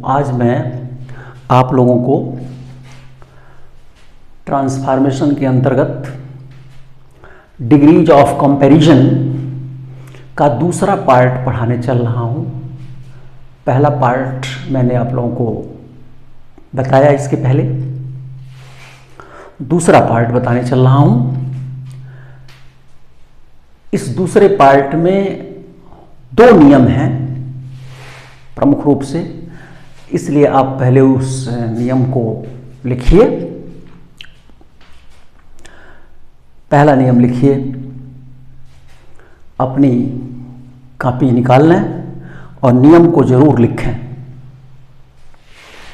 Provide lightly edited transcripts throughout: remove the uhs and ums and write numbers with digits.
आज मैं आप लोगों को ट्रांसफॉर्मेशन के अंतर्गत डिग्रीज ऑफ कंपैरिजन का दूसरा पार्ट पढ़ाने चल रहा हूँ। पहला पार्ट मैंने आप लोगों को बताया इसके पहले, दूसरा पार्ट बताने चल रहा हूँ। इस दूसरे पार्ट में दो नियम हैं प्रमुख रूप से, इसलिए आप पहले उस नियम को लिखिए। पहला नियम लिखिए, अपनी कॉपी निकाल लें और नियम को जरूर लिखें।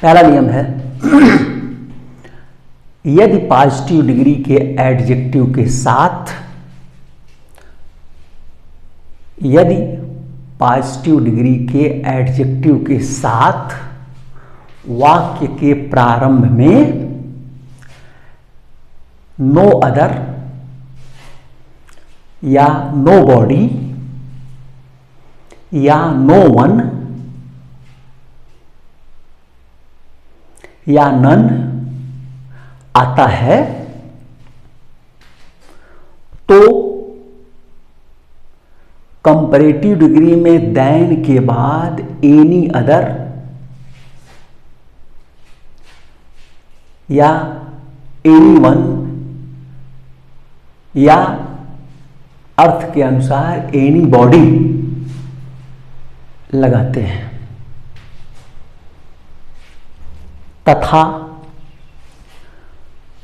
पहला नियम है यदि पॉजिटिव डिग्री के एडजेक्टिव के साथ, यदि पॉजिटिव डिग्री के एडजेक्टिव के साथ वाक्य के प्रारंभ में नो अदर या नो बॉडी या नो वन या नन आता है तो कंपैरेटिव डिग्री में देन के बाद एनी अदर या एनी वन या अर्थ के अनुसार एनी बॉडी लगाते हैं, तथा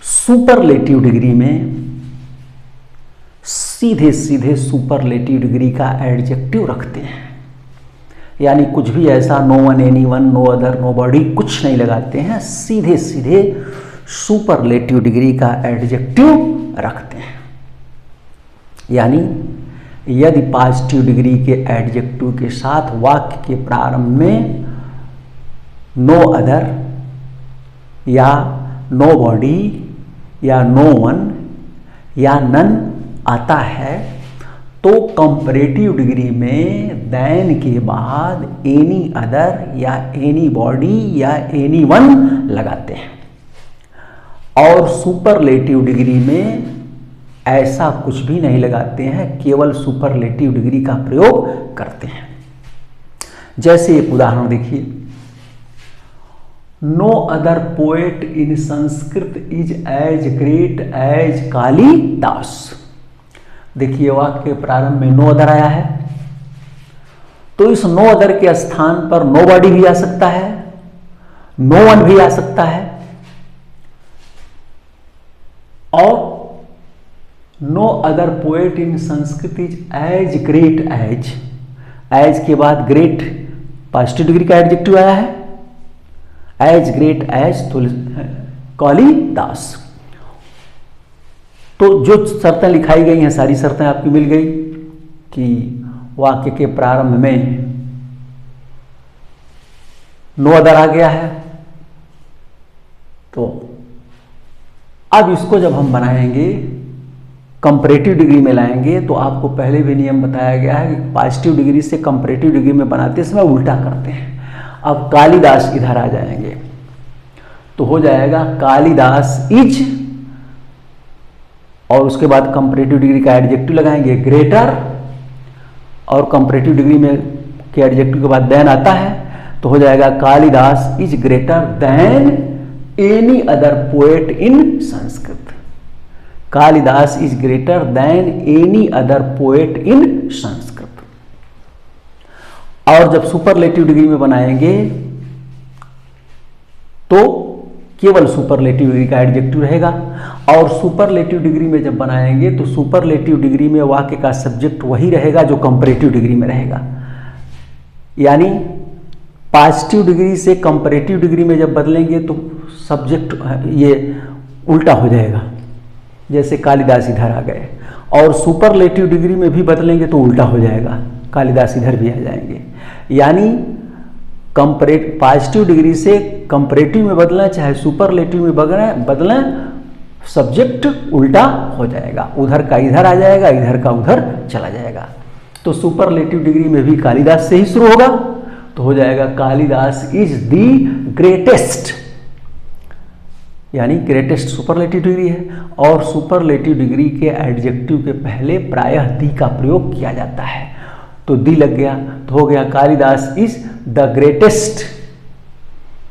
सुपरलेटिव डिग्री में सीधे सीधे सुपरलेटिव डिग्री का एडजेक्टिव रखते हैं। यानी कुछ भी ऐसा no one, any one, no other, nobody कुछ नहीं लगाते हैं, सीधे सीधे सुपरलेटिव डिग्री का एडजेक्टिव रखते हैं। यानी यदि पॉजिटिव डिग्री के एडजेक्टिव के साथ वाक्य के प्रारंभ में नो अदर या नो बॉडी या नो वन या नन आता है तो कंपैरेटिव डिग्री में देन के बाद एनी अदर या एनी बॉडी या एनी वन लगाते हैं, और सुपरलेटिव डिग्री में ऐसा कुछ भी नहीं लगाते हैं, केवल सुपरलेटिव डिग्री का प्रयोग करते हैं। जैसे एक उदाहरण देखिए, no other poet in Sanskrit is as great as Kalidasa. देखिए वाक्य के प्रारंभ में नो अदर आया है, तो इस नो अदर के स्थान पर नो बॉडी भी आ सकता है, नो वन भी आ सकता है, और no other poet in Sanskrit is as great as के बाद ग्रेट पॉजिटिव डिग्री का एडजेक्टिव आया है, एज ग्रेट एज कालिदास। तो जो शर्तें लिखाई गई हैं सारी शर्तें आपकी मिल गई कि वाक्य के प्रारंभ में नो अदर आ गया है। तो अब इसको जब हम बनाएंगे, कंपैरेटिव डिग्री में लाएंगे, तो आपको पहले भी नियम बताया गया है कि पॉजिटिव डिग्री से कंपैरेटिव डिग्री में बनाते समय उल्टा करते हैं। अब कालिदास इधर आ जाएंगे तो हो जाएगा कालिदास इज, और उसके बाद कंपैरेटिव डिग्री का एडजेक्टिव लगाएंगे ग्रेटर, और कंपैरेटिव डिग्री में के एडजेक्टिव के बाद देन आता है तो हो जाएगा Kalidas is greater than any other poet in Sanskrit. Kalidas is greater than any other poet in Sanskrit. और जब सुपरलेटिव डिग्री में बनाएंगे तो केवल सुपरलेटिव डिग्री का एडजेक्टिव रहेगा, और सुपरलेटिव डिग्री में जब बनाएंगे तो सुपरलेटिव डिग्री में वाक्य का सब्जेक्ट वही रहेगा जो कंपैरेटिव डिग्री में रहेगा। यानी पॉजिटिव डिग्री से कंपैरेटिव डिग्री में जब बदलेंगे तो सब्जेक्ट ये उल्टा हो जाएगा, जैसे कालिदास इधर आ गए, और सुपरलेटिव डिग्री में भी बदलेंगे तो उल्टा हो जाएगा, कालिदास इधर भी आ जाएंगे। यानी पॉजिटिव डिग्री से कंपैरेटिव में बदलें चाहे सुपरलेटिव में बदलें, सब्जेक्ट उल्टा हो जाएगा, उधर का इधर आ जाएगा, इधर का उधर चला जाएगा। तो सुपरलेटिव डिग्री में भी कालिदास से ही शुरू होगा, तो हो जाएगा कालिदास इज दी ग्रेटेस्ट, यानी ग्रेटेस्ट सुपरलेटिव डिग्री है। और सुपरलेटिव डिग्री के एडजेक्टिव के पहले प्रायः दी का प्रयोग किया जाता है, तो दी लग गया तो हो गया Kalidas is the greatest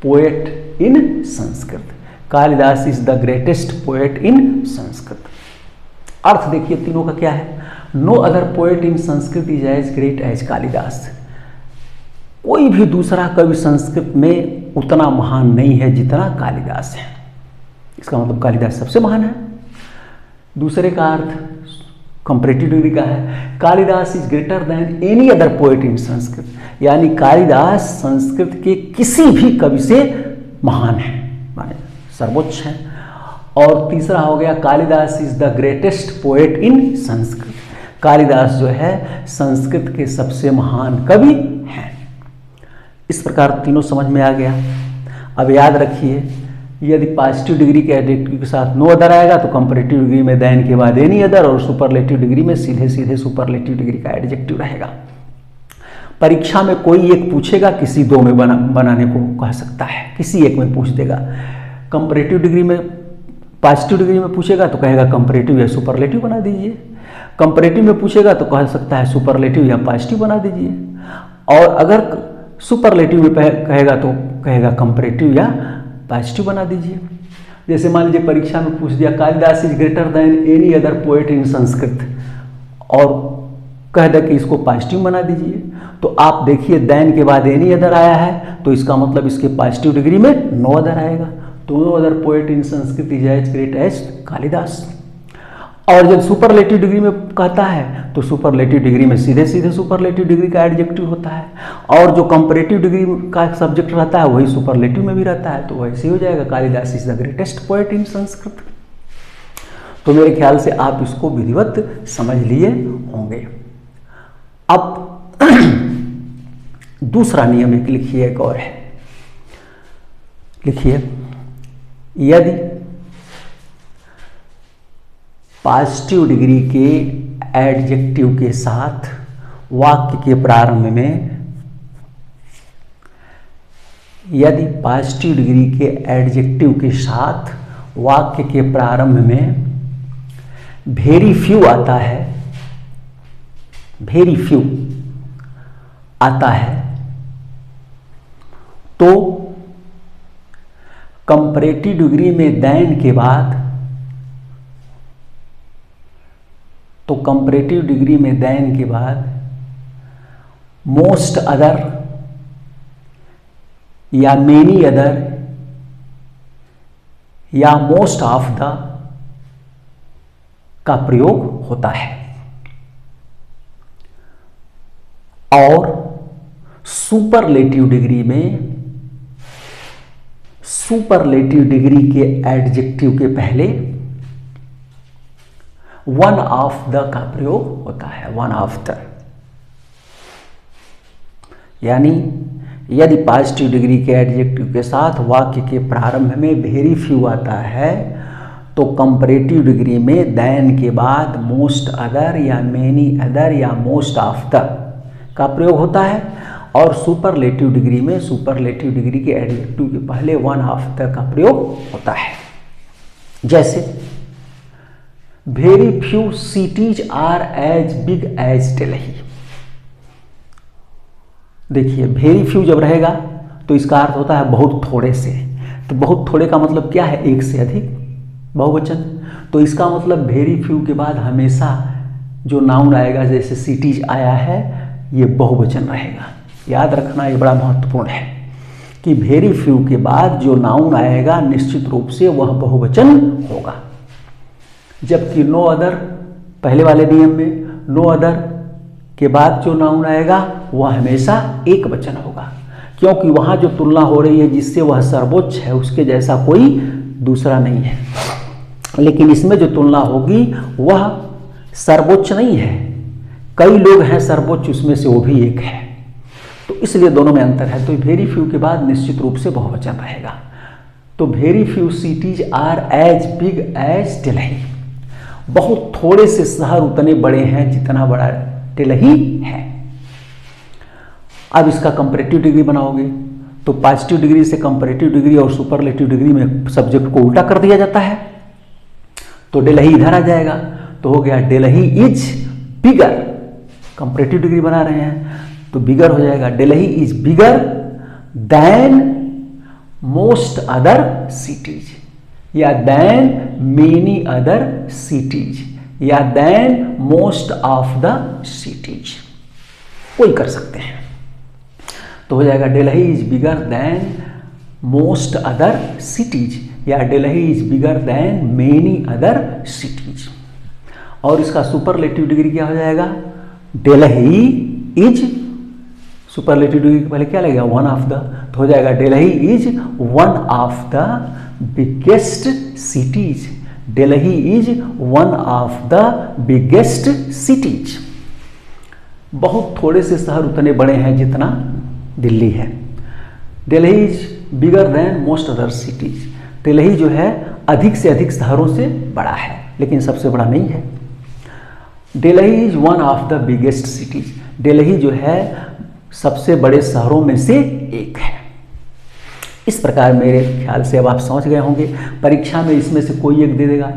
poet in Sanskrit. Kalidas is the greatest poet in Sanskrit. अर्थ देखिए तीनों का क्या है। No other poet in Sanskrit is as great as Kalidas. कोई भी दूसरा कवि संस्कृत में उतना महान नहीं है जितना कालिदास है। इसका मतलब कालिदास सबसे महान है। दूसरे का अर्थ कंपैरेटिव डिग्री का है, Kalidas is greater than any other poet in Sanskrit, यानी कालिदास संस्कृत के किसी भी कवि से महान है, माने सर्वोच्च है। और तीसरा हो गया Kalidas is the greatest poet in Sanskrit. Kalidas जो है संस्कृत के सबसे महान कवि हैं। इस प्रकार तीनों समझ में आ गया। अब याद रखिए, यदि पॉजिटिव डिग्री के एडजेक्टिव के साथ नो अदर आएगा तो कंपैरेटिव डिग्री में देन के बाद एनी अदर, और सुपरलेटिव डिग्री में सीधे सीधे सुपरलेटिव डिग्री का एडजेक्टिव रहेगा। परीक्षा में कोई एक पूछेगा, किसी दो में बनाने को कह सकता है, किसी एक में पूछ देगा। कंपैरेटिव डिग्री में पॉजिटिव डिग्री में पूछेगा तो कहेगा कंपैरेटिव या सुपरलेटिव बना दीजिए। कंपैरेटिव में पूछेगा तो कह सकता है सुपरलेटिव या पॉजिटिव बना दीजिए। और अगर सुपरलेटिव में कहेगा तो कहेगा कंपैरेटिव या पॉजिटिव बना दीजिए। जैसे मान लीजिए परीक्षा में पूछ दिया Kalidas is greater than any other poet in Sanskrit, और कह दे कि इसको पॉजिटिव बना दीजिए, तो आप देखिए देन के बाद एनी अदर आया है तो इसका मतलब इसके पॉजिटिव डिग्री में नो अदर आएगा। तो no other poet in Sanskrit is as great as Kalidasa. और जब सुपरलेटिव डिग्री में कहता है तो सुपरलेटिव डिग्री में सीधे सीधे सुपरलेटिव डिग्री का एडजेक्टिव होता है, और जो कंपैरेटिव डिग्री का सब्जेक्ट रहता है वही सुपरलेटिव में भी रहता है, तो वैसे ही हो जाएगा Kalidas is the greatest poet in Sanskrit. तो मेरे ख्याल से आप इसको विधिवत समझ लिए होंगे। अब दूसरा नियम एक लिखिए, एक और है, लिखिए यदि पॉजिटिव डिग्री के एडजेक्टिव के साथ वाक्य के प्रारंभ में, यदि पॉजिटिव डिग्री के एडजेक्टिव के साथ वाक्य के प्रारंभ में वेरी फ्यू आता है, वेरी फ्यू आता है, तो कंपैरेटिव डिग्री में देन के बाद, तो कंपैरेटिव डिग्री में देन के बाद मोस्ट अदर या मेनी अदर या मोस्ट ऑफ द का प्रयोग होता है। और सुपरलेटिव डिग्री में सुपरलेटिव डिग्री के एडजेक्टिव के पहले वन ऑफ द का प्रयोग होता है, वन ऑफ द। यानी यदि पॉजिटिव डिग्री के एडजेक्टिव के साथ वाक्य के प्रारंभ में वेरी फ्यू आता है तो कंपैरेटिव डिग्री में देन के बाद मोस्ट अदर या मेनी अदर या मोस्ट ऑफ द का प्रयोग होता है, और सुपरलेटिव डिग्री में सुपरलेटिव डिग्री के एडजेक्टिव के पहले वन ऑफ द का प्रयोग होता है। जैसे very few cities are as big as Delhi. देखिए वेरी फ्यू जब रहेगा तो इसका अर्थ होता है बहुत थोड़े से। तो बहुत थोड़े का मतलब क्या है? एक से अधिक, बहुवचन। तो इसका मतलब वेरी फ्यू के बाद हमेशा जो नाउन आएगा, जैसे सिटीज आया है, ये बहुवचन रहेगा। याद रखना, ये बड़ा महत्वपूर्ण है कि वेरी फ्यू के बाद जो नाउन आएगा निश्चित रूप से वह बहुवचन होगा, जबकि नो अदर, पहले वाले नियम में नो अदर के बाद जो नाउन आएगा वह हमेशा एक वचन होगा, क्योंकि वहाँ जो तुलना हो रही है जिससे वह सर्वोच्च है उसके जैसा कोई दूसरा नहीं है। लेकिन इसमें जो तुलना होगी वह सर्वोच्च नहीं है, कई लोग हैं सर्वोच्च, उसमें से वो भी एक है, तो इसलिए दोनों में अंतर है। तो वेरी फ्यू के बाद निश्चित रूप से बहुवचन रहेगा। तो very few cities are as big as Delhi. बहुत थोड़े से शहर उतने बड़े हैं जितना बड़ा दिल्ली है। अब इसका कंपैरेटिव डिग्री बनाओगे तो पॉजिटिव डिग्री से कंपैरेटिव डिग्री और सुपरलेटिव डिग्री में सब्जेक्ट को उल्टा कर दिया जाता है, तो डेलही इधर आ जाएगा, तो हो गया Delhi is bigger. Comparative degree बना रहे हैं तो बिगर हो जाएगा, Delhi is bigger than most other cities, या देन मेनी अदर सिटीज, या than most of the cities, कोई कर सकते हैं। तो हो जाएगा Delhi is bigger than most other cities, या Delhi is bigger than many other cities. और इसका सुपरलेटिव डिग्री क्या हो जाएगा, डेलही इज, सुपरलेटिव डिग्री के पहले क्या लगेगा, वन ऑफ द, तो हो जाएगा Delhi is one of the biggest cities, Delhi is one of the biggest cities. बहुत थोड़े से शहर उतने बड़े हैं जितना दिल्ली है। Delhi is bigger than most other cities, Delhi जो है अधिक से अधिक शहरों से बड़ा है लेकिन सबसे बड़ा नहीं है। Delhi is one of the biggest cities, Delhi जो है सबसे बड़े शहरों में से एक है। इस प्रकार मेरे ख्याल से अब आप समझ गए होंगे। परीक्षा में इसमें से कोई एक दे देगा,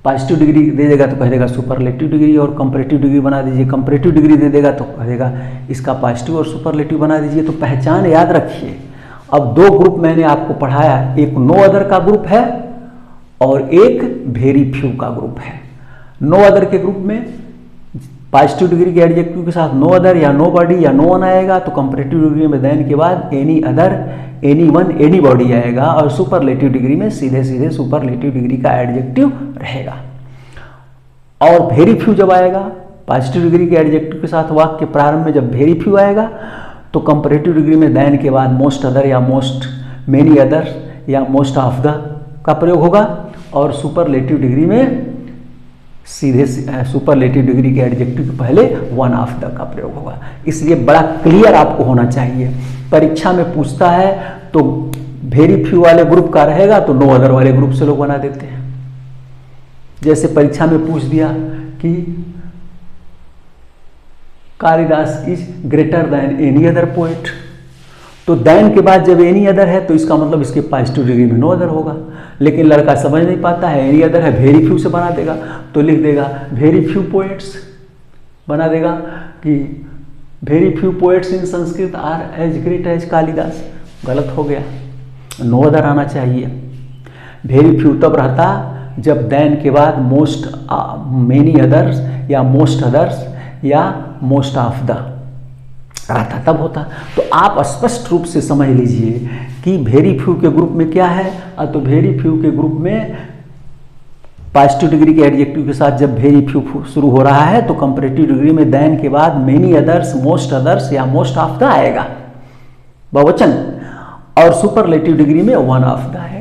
पॉजिटिव डिग्री दे देगा तो कह देगा सुपरलेटिव डिग्री और कंपैरेटिव डिग्री बना दीजिए, कंपैरेटिव डिग्री दे देगा तो कह देगा इसका पॉजिटिव और सुपरलेटिव बना दीजिए। तो पहचान याद रखिए। अब दो ग्रुप मैंने आपको पढ़ाया, एक नो अदर का ग्रुप है और एक वेरी फ्यू का ग्रुप है। नो अदर के ग्रुप में पॉजिटिव डिग्री के एडजेक्टिव के साथ नो अदर या नो बॉडी या नो वन आएगा, तो कंपैरेटिव डिग्री में देन के बाद any other, any one, any body आएगा, और सुपरलेटिव डिग्री में सीधे सीधे सुपरलेटिव डिग्री का एडजेक्टिव रहेगा। और वेरी फ्यू जब आएगा, पॉजिटिव डिग्री के एडजेक्टिव के साथ वाक्य के प्रारंभ में जब वेरी फ्यू आएगा तो कंपैरेटिव डिग्री में देन के बाद मोस्ट अदर या मोस्ट मेनी अदर या मोस्ट ऑफ द का प्रयोग होगा, और सुपरलेटिव डिग्री में सीधे सुपरलेटिव डिग्री के एडजेक्टिव के पहले वन ऑफ द का प्रयोग होगा। इसलिए बड़ा क्लियर आपको होना चाहिए। परीक्षा में पूछता है तो वेरी फ्यू वाले ग्रुप का रहेगा तो नो अदर वाले ग्रुप से लोग बना देते हैं। जैसे परीक्षा में पूछ दिया कि Kalidas is greater than any other poet, तो देन के बाद जब एनी अदर है तो इसका मतलब इसके पॉजिटिव डिग्री में नो अदर होगा। लेकिन लड़का समझ नहीं पाता है, एनी अदर है, वेरी फ्यू से बना देगा, तो लिख देगा वेरी फ्यू पोएट्स, बना देगा कि very few poets in Sanskrit are as great as Kalidasa. गलत हो गया, नो अदर आना चाहिए। वेरी फ्यू तब रहता जब देन के बाद मोस्ट, मेनी अदर्स या मोस्ट अदर्स या मोस्ट ऑफ द रहता, तब होता। तो आप स्पष्ट रूप से समझ लीजिए कि वेरी फ्यू के ग्रुप में क्या है। तो वेरी फ्यू के ग्रुप में पॉजिटिव डिग्री के एडजेक्टिव के साथ जब वेरी फ्यू शुरू हो रहा है तो कंपैरेटिव डिग्री में देन के बाद मेनी अदर्स, मोस्ट अदर्स या मोस्ट ऑफ द आएगा बहुवचन, और सुपरलेटिव डिग्री में वन ऑफ द आएगा।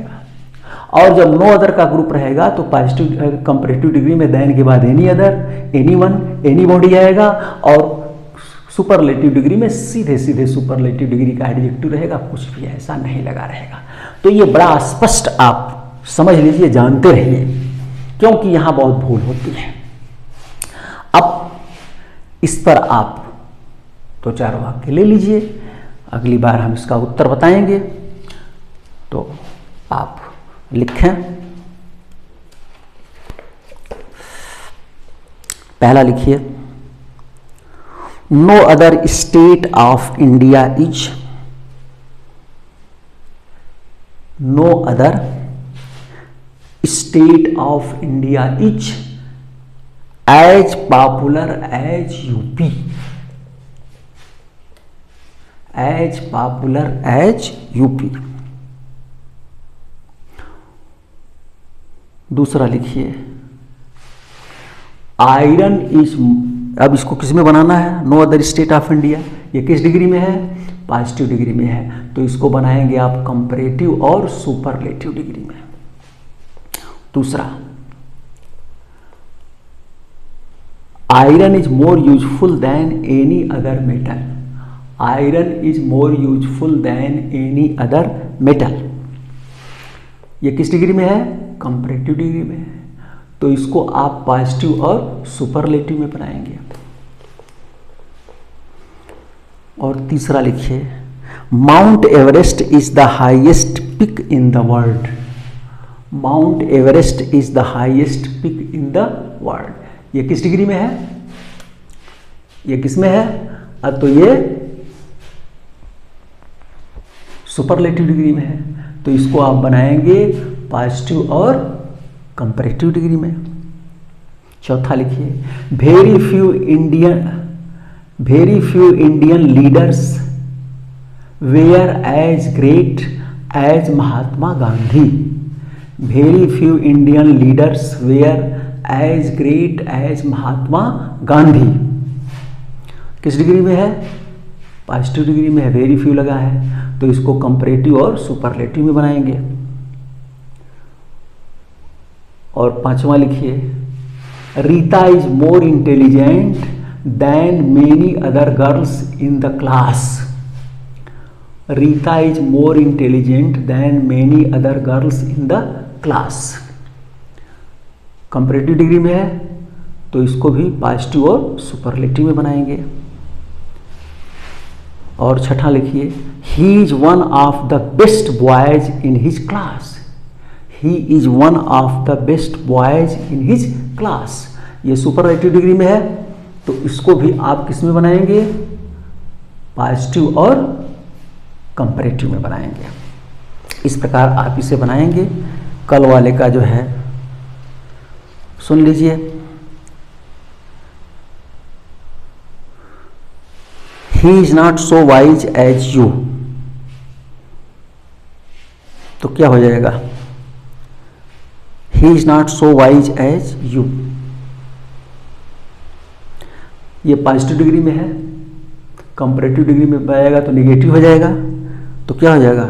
और जब नो अदर का ग्रुप रहेगा तो पॉजिटिव कंपैरेटिव डिग्री में देन के बाद any other, any one, any body आएगा, और सुपरलेटिव डिग्री में सीधे सीधे सुपरलेटिव डिग्री का एडजेक्टिव रहेगा, कुछ भी ऐसा नहीं लगा रहेगा। तो ये बड़ा स्पष्ट आप समझ लीजिए, जानते रहिए, क्योंकि यहां बहुत भूल होती है। अब इस पर आप दो चार वाक्य ले लीजिए, अगली बार हम इसका उत्तर बताएंगे, तो आप लिखें। पहला लिखिए, no other state of India is, no other state of India is as popular as UP, as popular as UP. दूसरा लिखिए, आयरन इज, अब इसको किस में बनाना है, no other state of India, ये किस डिग्री में है, पॉजिटिव डिग्री में है, तो इसको बनाएंगे आप कंपैरेटिव और सुपरलेटिव डिग्री में। दूसरा, iron is more useful than any other metal, iron is more useful than any other metal, ये किस डिग्री में है, कंपैरेटिव डिग्री में है, तो इसको आप पॉजिटिव और सुपरलेटिव में बनाएंगे। और तीसरा लिखिए, Mount Everest is the highest peak in the world. Mount Everest is the highest peak in the world. ये किस डिग्री में है? ये किस में है? तो ये सुपरलेटिव डिग्री में है। तो इसको आप बनाएंगे पॉजिटिव और कंपैरेटिव डिग्री में। चौथा लिखिए, very few Indian leaders were as great as Mahatma Gandhi. Very few Indian leaders were as great as Mahatma Gandhi. किस डिग्री में है? पॉजिटिव डिग्री में है, वेरी फ्यू लगा है। तो इसको कंपैरेटिव और सुपरलेटिव में बनाएंगे। और पांचवा लिखिए, Rita is more intelligent then many other girls in the class. Rita is more intelligent then many other girls in the class. Comparative degree में है, तो इसको भी पॉजिटिव और सुपरलेटिव में बनाएंगे। और छठा लिखिए, he is one of the best boys in his class. He is one of the best boys in his class. ये सुपरलेटिव डिग्री में है, तो इसको भी आप किस में बनाएंगे? पॉजिटिव और कंपैरेटिव में बनाएंगे। इस प्रकार आप इसे बनाएंगे। कल वाले का जो है सुन लीजिए, he is not so wise as you. तो क्या हो जाएगा? He is not so wise as you. ये पॉजिटिव डिग्री में है, कंपैरेटिव डिग्री में पाएगा तो निगेटिव हो जाएगा। तो क्या हो जाएगा?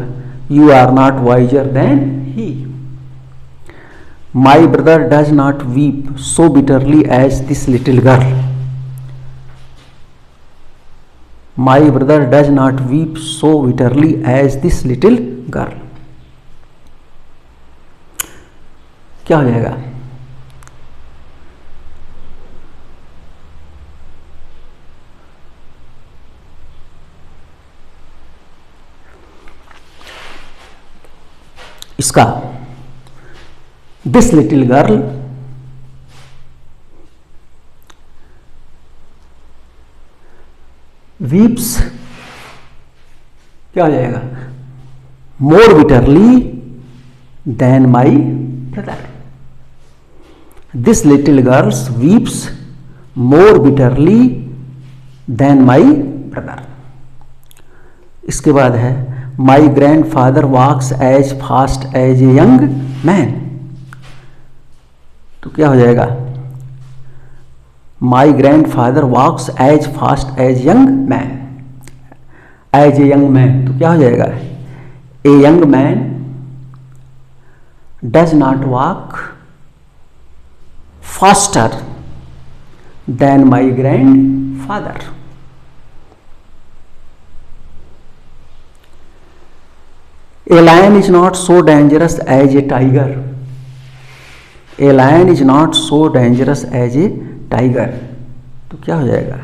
You are not wiser than he. My brother does not weep so bitterly as this little girl. My brother does not weep so bitterly as this little girl. क्या हो जाएगा? इसका दिस लिटिल गर्ल वीप्स, क्या हो जाएगा? More bitterly than my brother. This little girls weeps more bitterly than my brother. इसके बाद है, my grandfather walks as fast as a young man. तो क्या हो जाएगा? My grandfather walks as fast as young man. As a young man, तो क्या हो जाएगा? A young man does not walk faster than my grandfather. A lion is not so dangerous as a tiger. A lion is not so dangerous as a tiger. तो क्या हो जाएगा?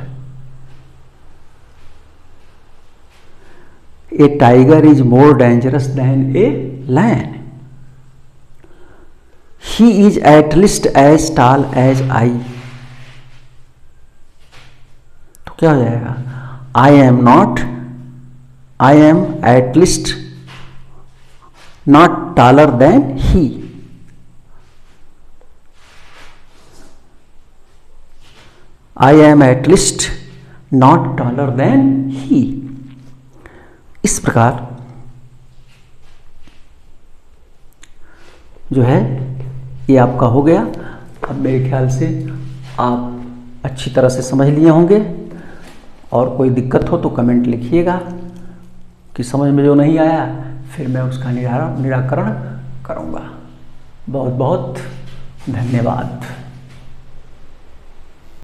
A tiger is more dangerous than a lion. He is at least as tall as I. तो क्या हो जाएगा? I am at least not taller than he. I am at least not taller than he. इस प्रकार जो है ये आपका हो गया। अब मेरे ख्याल से आप अच्छी तरह से समझ लिए होंगे, और कोई दिक्कत हो तो कमेंट लिखिएगा कि समझ में जो नहीं आया, फिर मैं उसका निराकरण करूँगा। बहुत बहुत धन्यवाद।